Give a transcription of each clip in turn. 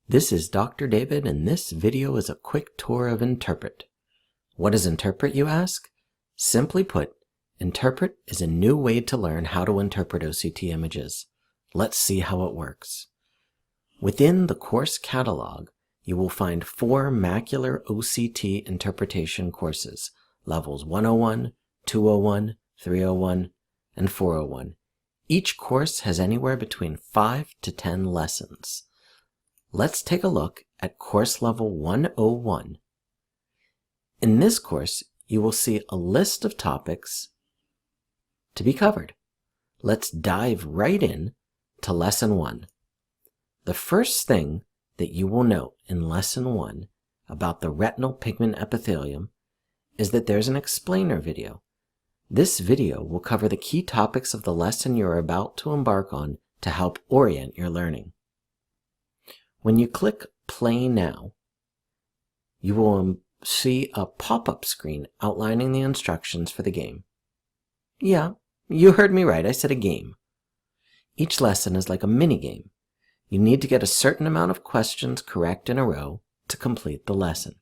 This is Dr. David, and this video is a quick tour of Interpret. What is Interpret, you ask? Simply put, Interpret is a new way to learn how to interpret OCT images. Let's see how it works. Within the course catalog, you will find 4 macular OCT interpretation courses, levels 101, 201, 301, and 401. Each course has anywhere between 5 to 10 lessons. Let's take a look at course level 101. In this course, you will see a list of topics to be covered. Let's dive right in to lesson 1. The first thing that you will note in lesson 1 about the retinal pigment epithelium is that there's an explainer video. This video will cover the key topics of the lesson you're about to embark on to help orient your learning. When you click Play Now, you will see a pop-up screen outlining the instructions for the game. Yeah, you heard me right, I said a game. Each lesson is like a mini-game. You need to get a certain amount of questions correct in a row to complete the lesson.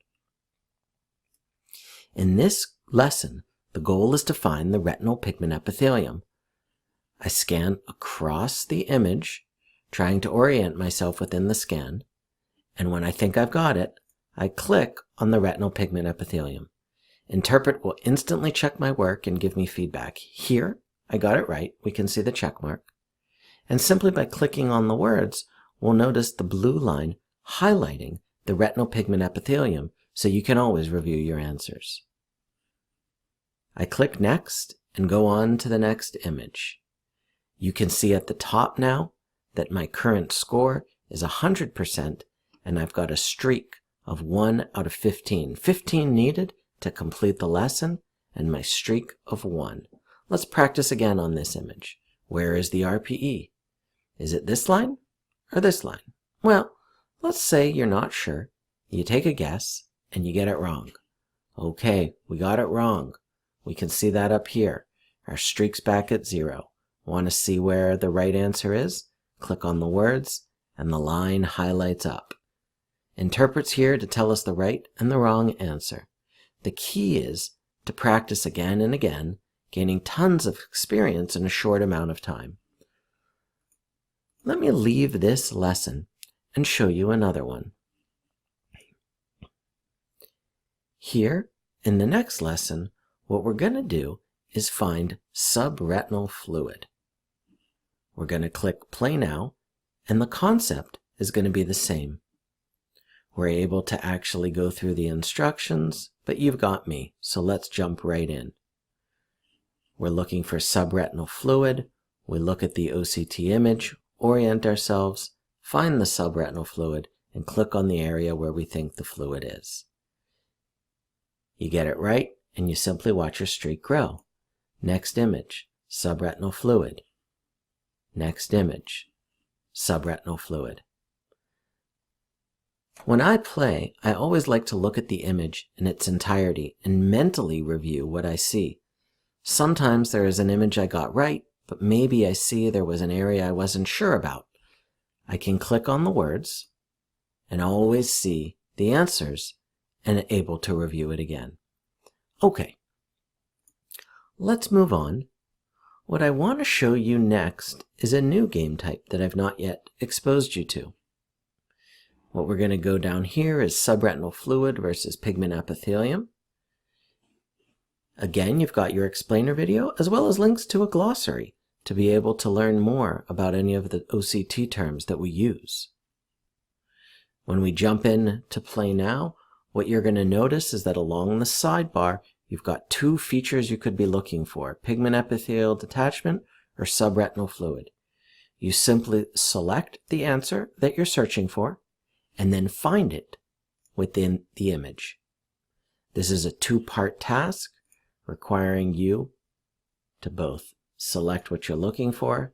In this lesson, the goal is to find the retinal pigment epithelium. I scan across the image, trying to orient myself within the scan, and when I think I've got it, I click on the retinal pigment epithelium. Interpret will instantly check my work and give me feedback. Here, I got it right. We can see the check mark. And simply by clicking on the words, we'll notice the blue line highlighting the retinal pigment epithelium, so you can always review your answers. I click Next and go on to the next image. You can see at the top now that my current score is 100%, and I've got a streak of 1 out of 15. 15 needed to complete the lesson, and my streak of 1. Let's practice again on this image. Where is the RPE? Is it this line or this line? Well, let's say you're not sure. You take a guess, and you get it wrong. Okay, we got it wrong. We can see that up here. Our streak's back at 0. Want to see where the right answer is? Click on the words, and the line highlights up. Interpret's here to tell us the right and the wrong answer. The key is to practice again and again, gaining tons of experience in a short amount of time. Let me leave this lesson and show you another one. Here, in the next lesson, what we're going to do is find subretinal fluid. We're going to click Play Now, and the concept is going to be the same. We're able to actually go through the instructions, but you've got me, so let's jump right in. We're looking for subretinal fluid. We look at the OCT image, orient ourselves, find the subretinal fluid, and click on the area where we think the fluid is. You get it right, and you simply watch your streak grow. Next image, subretinal fluid. Next image, subretinal fluid. When I play, I always like to look at the image in its entirety and mentally review what I see. Sometimes there is an image I got right, but maybe I see there was an area I wasn't sure about. I can click on the words and always see the answers and able to review it again. Okay, let's move on. What I want to show you next is a new game type that I've not yet exposed you to. What we're going to go down here is subretinal fluid versus pigment epithelium. Again, you've got your explainer video as well as links to a glossary to be able to learn more about any of the OCT terms that we use. When we jump in to Play Now, what you're going to notice is that along the sidebar, you've got 2 features you could be looking for, pigment epithelial detachment or subretinal fluid. You simply select the answer that you're searching for and then find it within the image. This is a 2-part task requiring you to both select what you're looking for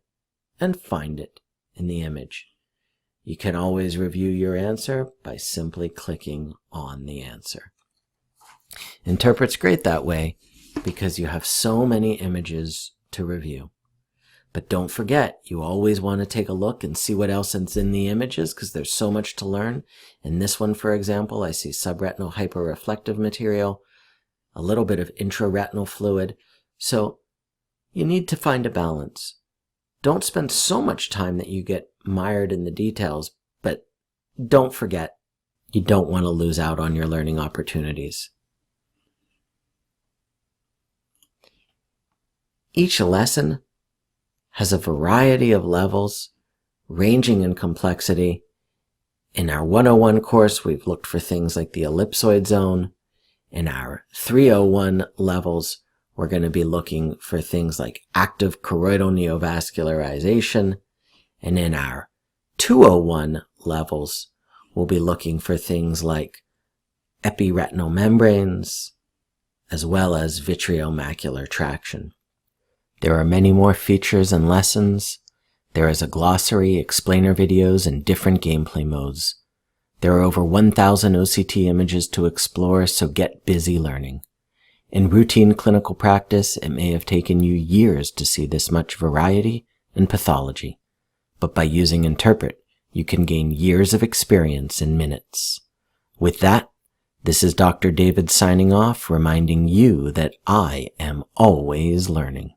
and find it in the image. You can always review your answer by simply clicking on the answer. Interpret's great that way because you have so many images to review. But don't forget, you always want to take a look and see what else is in the images because there's so much to learn. In this one, for example, I see subretinal hyperreflective material, a little bit of intraretinal fluid. So you need to find a balance. Don't spend so much time that you get mired in the details, but don't forget, you don't want to lose out on your learning opportunities. Each lesson has a variety of levels, ranging in complexity. In our 101 course, we've looked for things like the ellipsoid zone. In our 301 levels, we're going to be looking for things like active choroidal neovascularization. And in our 201 levels, we'll be looking for things like epiretinal membranes, as well as vitreomacular traction. There are many more features and lessons. There is a glossary, explainer videos, and different gameplay modes. There are over 1,000 OCT images to explore, so get busy learning. In routine clinical practice, it may have taken you years to see this much variety in pathology, but by using Interpret, you can gain years of experience in minutes. With that, this is Dr. David signing off, reminding you that I am always learning.